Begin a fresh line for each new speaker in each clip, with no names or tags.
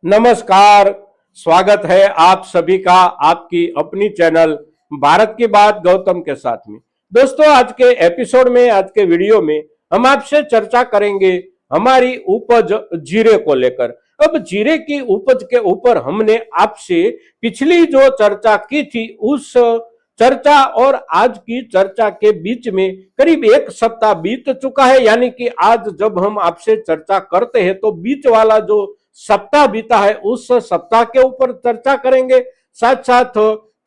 नमस्कार। स्वागत है आप सभी का आपकी अपनी चैनल भारत की बात गौतम के साथ में। दोस्तों, आज के एपिसोड में, आज के वीडियो में हम आपसे चर्चा करेंगे हमारी उपज जीरे को लेकर। अब जीरे की उपज के ऊपर हमने आपसे पिछली जो चर्चा की थी, उस चर्चा और आज की चर्चा के बीच में करीब एक सप्ताह बीत चुका है। यानी कि आज जब हम आपसे चर्चा करते हैं तो बीच वाला जो सप्ताह बीता है उस सप्ताह के ऊपर चर्चा करेंगे। साथ साथ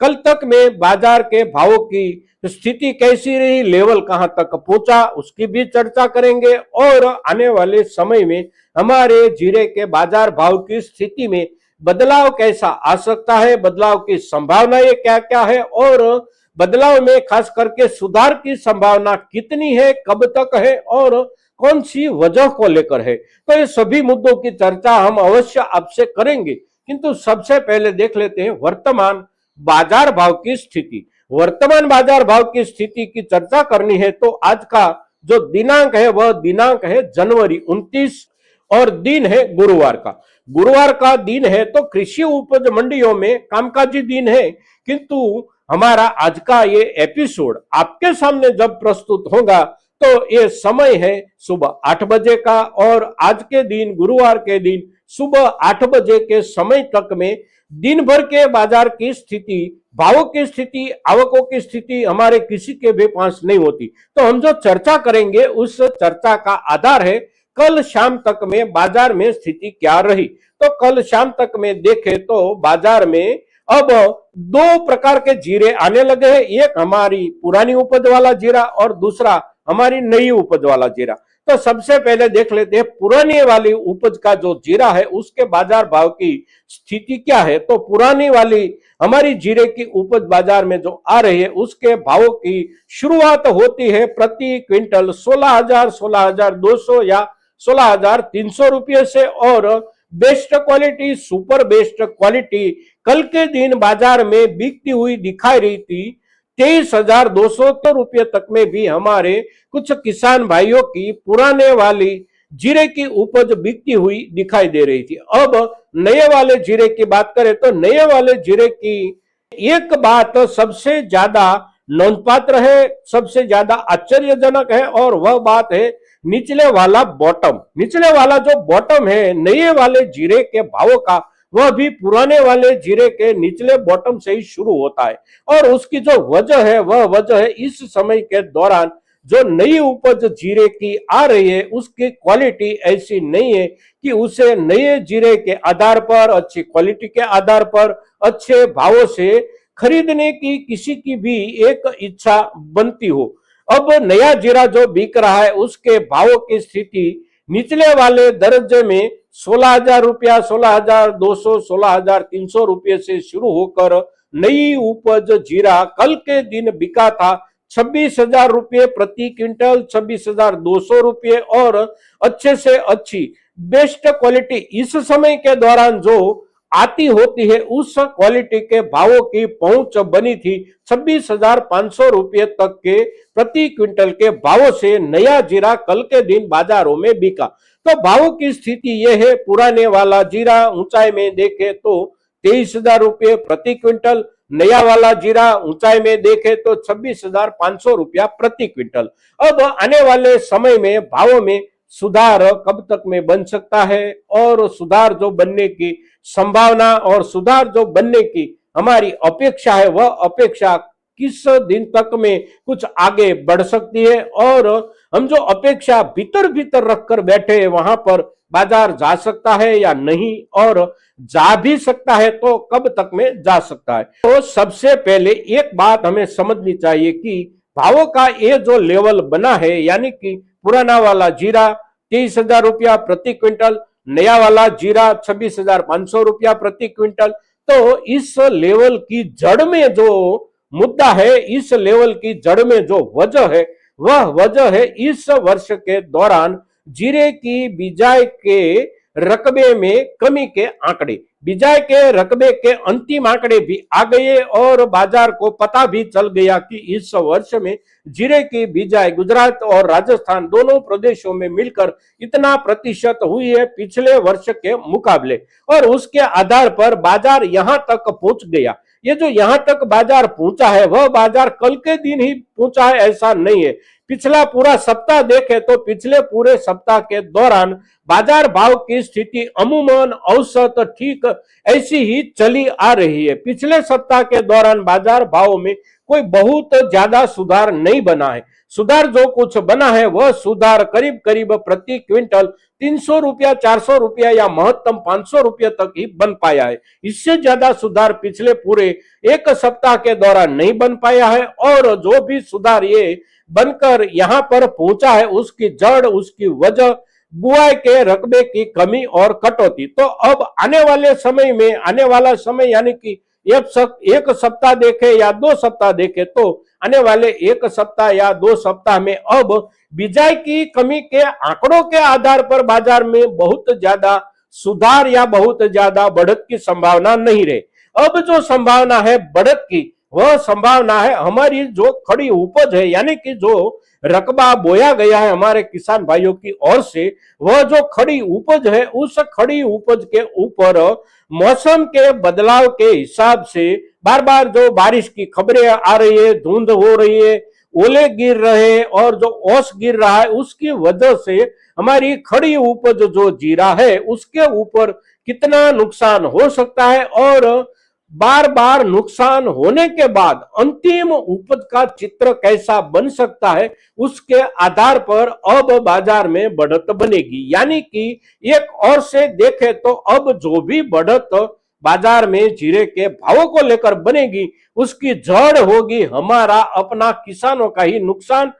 कल तक में बाजार के भावों की स्थिति कैसी रही, लेवल कहां तक पहुंचा, उसकी भी चर्चा करेंगे। और आने वाले समय में हमारे जीरे के बाजार भाव की स्थिति में बदलाव कैसा आ सकता है, बदलाव की संभावनाएं क्या क्या है और बदलाव में खास करके सुधार की संभावना कितनी है, कब तक है और कौन सी वजह को लेकर है। तो ये सभी मुद्दों की चर्चा हम अवश्य आपसे करेंगे, किंतु सबसे पहले देख लेते हैं वर्तमान बाजार भाव की स्थिति। वर्तमान बाजार भाव की स्थिति की चर्चा करनी है तो आज का जो दिनांक है वह दिनांक है जनवरी 29 और दिन है गुरुवार का। गुरुवार का दिन है तो कृषि उपज मंडियों में कामकाजी दिन है, किंतु हमारा आज का ये एपिसोड आपके सामने जब प्रस्तुत होगा तो ये समय है सुबह 8 बजे का। और आज के दिन, गुरुवार के दिन सुबह 8 बजे के समय तक में दिन भर के बाजार की स्थिति, भावों की स्थिति, आवकों की स्थिति हमारे किसी के भी पास नहीं होती। तो हम जो चर्चा करेंगे उस चर्चा का आधार है कल शाम तक में बाजार में स्थिति क्या रही। तो कल शाम तक में देखें तो बाजार में अब दो प्रकार के जीरे आने लगे हैं। एक हमारी पुरानी उपज वाला जीरा और दूसरा हमारी नई उपज वाला जीरा। तो सबसे पहले देख लेते हैं पुरानी वाली उपज का जो जीरा है उसके बाजार भाव की स्थिति क्या है। तो पुरानी वाली हमारी जीरे की उपज बाजार में जो आ रही है उसके भावों की शुरुआत होती है प्रति क्विंटल 16,000, 16,200 या 16,300 रुपये से। और best quality, super best quality कल के दिन बाजार में बिकती हुई दिखाई रही थी 23,200 रुपये तक में भी हमारे कुछ किसान भाइयों की पुराने वाली जीरे की उपज बिकती हुई दिखाई दे रही थी। अब नए वाले जीरे की बात करें तो नए वाले जीरे की एक बात सबसे ज्यादा नोंदपात्र है, सबसे ज्यादा आश्चर्यजनक है, और वह बात है निचले वाला बॉटम। निचले वाला जो बॉटम है नए वाले जीरे के भावों का, वह भी पुराने वाले जीरे के निचले बॉटम से ही शुरू होता है। और उसकी जो वजह है वह वजह है इस समय के दौरान जो नई उपज जीरे की आ रही है उसकी क्वालिटी ऐसी नहीं है कि उसे नए जीरे के आधार पर, अच्छी क्वालिटी के आधार पर, अच्छे भावों से खरीदने की किसी की भी एक इच्छा बनती हो। अब नया जीरा जो बिक रहा है उसके भावों की स्थिति निचले वाले दर्जे में 16,000 रुपया, 16,200, 16,300 रुपये से शुरू होकर नई उपज जीरा कल के दिन बिका था 26,000 रुपये प्रति क्विंटल, 26,200 रुपये। और अच्छे से अच्छी बेस्ट क्वालिटी इस समय के दौरान जो आती होती है उस क्वालिटी के भावों की पहुंच बनी थी 26,500 रुपये तक के प्रति क्विंटल के भावों से नया जीरा कल के दिन बाजारों में बिका। तो भावों की स्थिति यह है, पुराने वाला जीरा ऊंचाई में देखे तो 23,000 रुपये प्रति क्विंटल, नया वाला जीरा ऊंचाई में देखे तो 26,500 रुपया प्रति क्विंटल। अब आने वाले समय में भावों में सुधार कब तक में बन सकता है और सुधार जो बनने की संभावना और सुधार जो बनने की हमारी अपेक्षा है वह अपेक्षा किस दिन तक में कुछ आगे बढ़ सकती है, और हम जो अपेक्षा भीतर भीतर रखकर बैठे हैं वहां पर बाजार जा सकता है या नहीं, और जा भी सकता है तो कब तक में जा सकता है। तो सबसे पहले एक बात हमें समझनी चाहिए कि भावों का ये जो लेवल बना है, यानी कि पुराना वाला जीरा 23,000 रुपया प्रति क्विंटल, नया वाला जीरा 26,500 रुपया प्रति क्विंटल। तो इस लेवल की जड़ में जो मुद्दा है, इस लेवल की जड़ में जो वजह है वह वजह है इस वर्ष के दौरान जीरे की बिजाई के रकबे में कमी के आंकड़े। बिजाई के रकबे के अंतिम आंकड़े भी आ गए और बाजार को पता भी चल गया कि इस वर्ष में जीरे की बिजाई गुजरात और राजस्थान दोनों प्रदेशों में मिलकर इतना प्रतिशत हुई है पिछले वर्ष के मुकाबले, और उसके आधार पर बाजार यहां तक पहुंच गया। ये जो यहां तक बाजार पहुंचा है वह बाजार कल के दिन ही पहुंचा है ऐसा नहीं है। पिछला पूरा सप्ताह देखें तो पिछले पूरे सप्ताह के दौरान बाजार भाव की स्थिति अमूमन औसत ठीक ऐसी ही चली आ रही है। पिछले सप्ताह के दौरान बाजार भाव में कोई बहुत ज्यादा सुधार नहीं बना है। सुधार जो कुछ बना है वह सुधार करीब करीब प्रति क्विंटल 300 रुपया, 400 रुपया या महत्तम 500 रुपये तक ही बन पाया है। इससे ज्यादा सुधार पिछले पूरे एक सप्ताह के दौरान नहीं बन पाया है, और जो भी सुधार ये बनकर यहाँ पर पहुंचा है उसकी जड़, उसकी वजह बुआई के रकबे की कमी और कटौती। तो अब आने वाले समय में, आने वाला समय यानी कि एक सप्ताह देखे या 2 सप्ताह देखे तो आने वाले एक सप्ताह या 2 सप्ताह में अब बिजाई की कमी के आंकड़ों के आधार पर बाजार में बहुत ज्यादा सुधार या बहुत ज्यादा बढ़त की संभावना नहीं रहे। अब जो संभावना है बढ़त की वह संभावना है हमारी जो खड़ी उपज है, यानी कि जो रकबा बोया गया है हमारे किसान भाइयों की ओर से, वह जो खड़ी उपज है उस खड़ी उपज के ऊपर मौसम के बदलाव के हिसाब से बार बार जो बारिश की खबरें आ रही है, धुंध हो रही है, ओले गिर रहे और जो ओस गिर रहा है, उसकी वजह से हमारी खड़ी उपज जो जीरा है उसके ऊपर कितना नुकसान हो सकता है, और बार बार नुकसान होने के बाद अंतिम उपज का चित्र कैसा बन सकता है उसके आधार पर अब बाजार में बढ़त बनेगी। यानी कि एक और से देखें तो अब जो भी बढ़त बाजार में जीरे के भावों को लेकर बनेगी उसकी जड़ होगी हमारा अपना किसानों का ही नुकसान,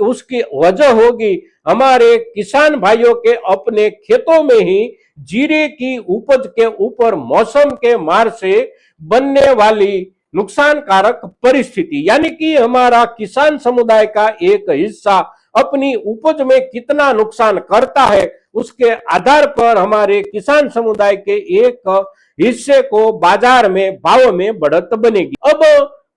उसकी वजह होगी हमारे किसान भाइयों के अपने खेतों में ही जीरे की उपज के ऊपर मौसम के मार से बनने वाली नुकसान कारक परिस्थिति। यानी कि हमारा किसान समुदाय का एक हिस्सा अपनी उपज में कितना नुकसान करता है उसके आधार पर हमारे किसान समुदाय के एक हिस्से को बाजार में भाव में बढ़त बनेगी। अब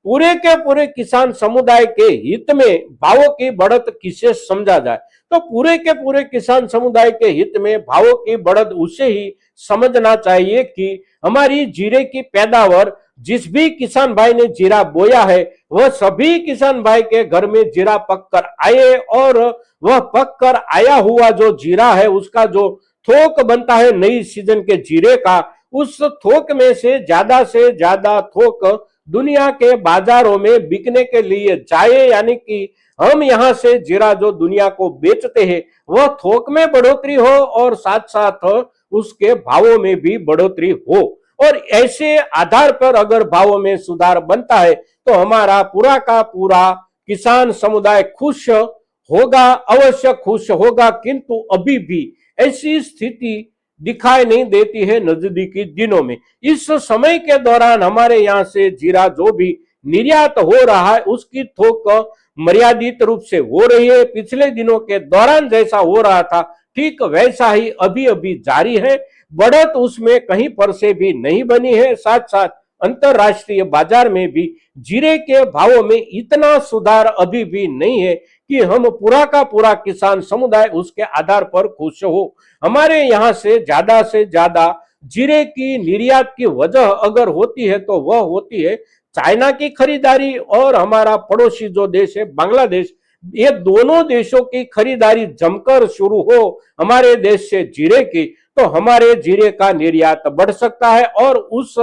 पूरे के पूरे किसान समुदाय के हित में भावों की बढ़त किसे समझा जाए, तो पूरे के पूरे किसान समुदाय के हित में भावों की बढ़त उसे ही समझना चाहिए कि हमारी जीरे की पैदावार, जिस भी किसान भाई ने जीरा बोया है वह सभी किसान भाई के घर में जीरा पक कर आए, और वह पक कर आया हुआ जो जीरा है उसका जो थोक बनता है नई सीजन के जीरे का, उस थोक में से ज्यादा थोक दुनिया के बाजारों में बिकने के लिए जाए। यानी कि हम यहाँ से जीरा जो दुनिया को बेचते हैं वह थोक में बढ़ोतरी हो और साथ साथ उसके भावों में भी बढ़ोतरी हो, और ऐसे आधार पर अगर भावों में सुधार बनता है तो हमारा पूरा का पूरा किसान समुदाय खुश होगा, अवश्य खुश होगा। किंतु अभी भी ऐसी स्थिति दिखाई नहीं देती है नजदीकी दिनों में। इस समय के दौरान हमारे यहाँ से जीरा जो भी निर्यात हो रहा है उसकी थोक मर्यादित रूप से हो रही है। पिछले दिनों के दौरान जैसा हो रहा था ठीक वैसा ही अभी अभी जारी है, बढ़त उसमें कहीं पर से भी नहीं बनी है। साथ साथ अंतरराष्ट्रीय बाजार में भी जीरे के भावों में इतना सुधार अभी भी नहीं है कि हम पूरा का पूरा किसान समुदाय उसके आधार पर खुश हो। हमारे यहाँ से ज्यादा जीरे की निर्यात की वजह अगर होती है तो वह होती है चाइना की खरीदारी और हमारा पड़ोसी जो देश है बांग्लादेश। ये दोनों देशों की खरीदारी जमकर शुरू हो हमारे देश से जीरे की, तो हमारे जीरे का निर्यात बढ़ सकता है, और उस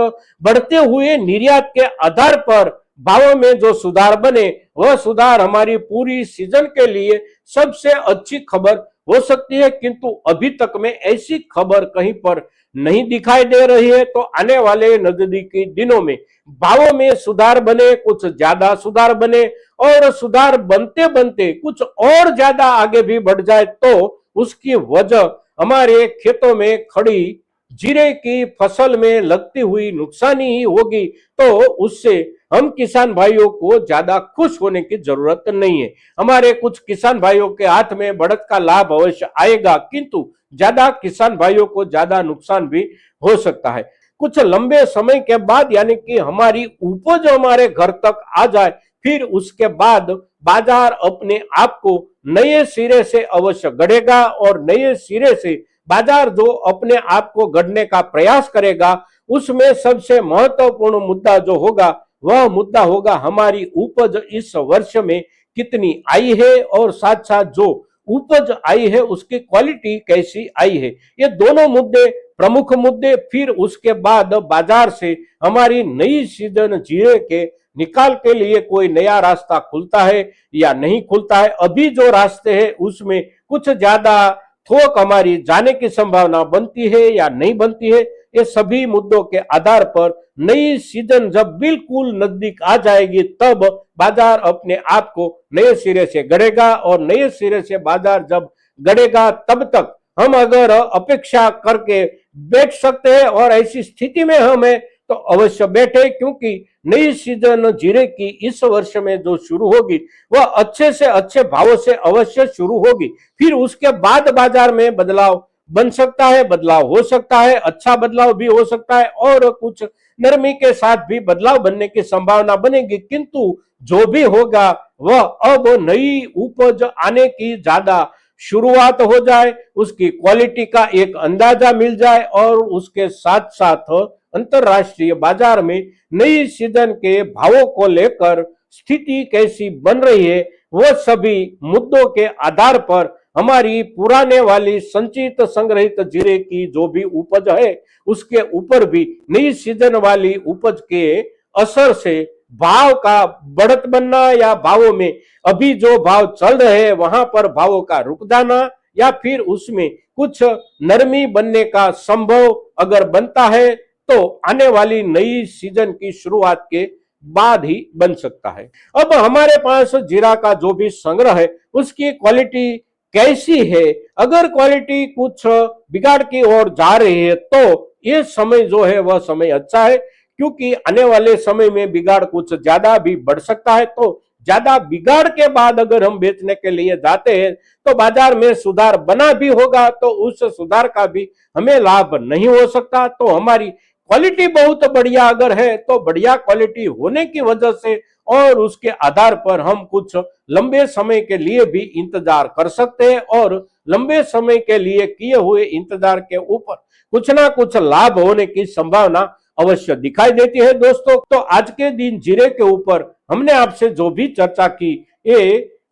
बढ़ते हुए निर्यात के आधार पर भावों में जो सुधार बने वह सुधार हमारी पूरी सीजन के लिए सबसे अच्छी खबर हो सकती है। किंतु अभी तक में ऐसी खबर कहीं पर नहीं दिखाई दे रही है। तो आने वाले नजदीकी दिनों में भावों में सुधार बने, कुछ ज्यादा सुधार बने, और सुधार बनते बनते कुछ और ज्यादा आगे भी बढ़ जाए तो उसकी वजह हमारे खेतों में खड़ी जीरे की फसल में लगती हुई नुकसानी ही होगी। तो उससे हम किसान भाइयों को ज्यादा खुश होने की जरूरत नहीं है। हमारे कुछ किसान भाइयों के हाथ में बढ़त का लाभ अवश्य आएगा, किंतु ज्यादा किसान भाइयों को ज्यादा नुकसान भी हो सकता है। कुछ लंबे समय के बाद यानी कि हमारी उपज हमारे घर तक आ जाए, फिर उसके बाद बाजार अपने आप को नए सिरे से अवश्य गढ़ेगा और नए सिरे से बाजार जो अपने आप को गढ़ने का प्रयास करेगा, उसमें सबसे महत्वपूर्ण मुद्दा जो होगा वह मुद्दा होगा हमारी उपज इस वर्ष में कितनी आई है और साथ साथ जो उपज आई है उसकी क्वालिटी कैसी आई है। ये दोनों मुद्दे प्रमुख मुद्दे। फिर उसके बाद बाजार से हमारी नई सीजन जीरे के निकाल के लिए कोई नया रास्ता खुलता है या नहीं खुलता है। अभी जो रास्ते हैं उसमें कुछ ज्यादा थोक हमारी जाने की संभावना बनती है या नहीं बनती है। ये सभी मुद्दों के आधार पर नई सीजन जब बिल्कुल नजदीक आ जाएगी तब बाजार अपने आप को नए सिरे से गढ़ेगा और नए सिरे से बाजार जब गढ़ेगा तब तक हम अगर अपेक्षा करके बैठ सकते हैं और ऐसी स्थिति में हमें तो अवश्य बैठे, क्योंकि नई सीजन जीरे की इस वर्ष में जो शुरू होगी वह अच्छे से अच्छे भावों से अवश्य शुरू होगी। फिर उसके बाद बाजार में बदलाव बन सकता है, बदलाव हो सकता है, अच्छा बदलाव भी हो सकता है और कुछ नरमी के साथ भी बदलाव बनने की संभावना बनेगी। किंतु जो भी होगा वह अब नई उपज आने की ज्यादा शुरुआत हो जाए, उसकी क्वालिटी का एक अंदाजा मिल जाए और उसके साथ साथ अंतरराष्ट्रीय बाजार में नई सीजन के भावों को लेकर स्थिति कैसी बन रही है, वह सभी मुद्दों के आधार पर हमारी पुराने वाली संचित संग्रहित जीरे की जो भी उपज है उसके ऊपर भी नई सीजन वाली उपज के असर से भाव का बढ़त बनना या भावों में अभी जो भाव चल रहे हैं वहां पर भावों का रुक जाना या फिर उसमें कुछ नरमी बनने का संभव अगर बनता है तो आने वाली नई सीजन की शुरुआत के बाद ही बन सकता है। अब हमारे पास जीरा का जो भी संग्रह है उसकी क्वालिटी कैसी है। अगर क्वालिटी कुछ बिगाड़ की ओर जा रही है तो ये समय जो है वह समय अच्छा है, क्योंकि आने वाले समय में बिगाड़ कुछ ज्यादा भी बढ़ सकता है। तो ज्यादा बिगाड़ के बाद अगर हम बेचने के लिए जाते हैं तो बाजार में सुधार बना भी होगा तो उस सुधार का भी हमें लाभ नहीं हो सकता। तो हमारी क्वालिटी बहुत बढ़िया अगर है तो बढ़िया क्वालिटी होने की वजह से और उसके आधार पर हम कुछ लंबे समय के लिए भी इंतजार कर सकते हैं और लंबे समय के लिए किए हुए इंतजार के ऊपर कुछ ना कुछ लाभ होने की संभावना अवश्य दिखाई देती है। दोस्तों, तो आज के दिन जीरे के ऊपर हमने आपसे जो भी चर्चा की ये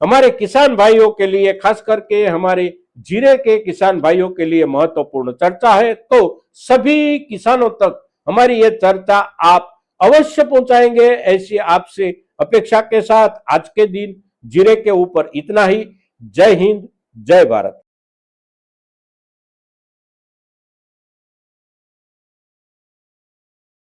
हमारे किसान भाइयों के लिए, खास करके हमारे जीरे के किसान भाइयों के लिए महत्वपूर्ण चर्चा है। तो सभी किसानों तक हमारी ये चर्चा आप अवश्य पहुंचाएंगे, ऐसी आपसे अपेक्षा के साथ आज के दिन जीरे के ऊपर इतना ही। जय हिंद, जय भारत।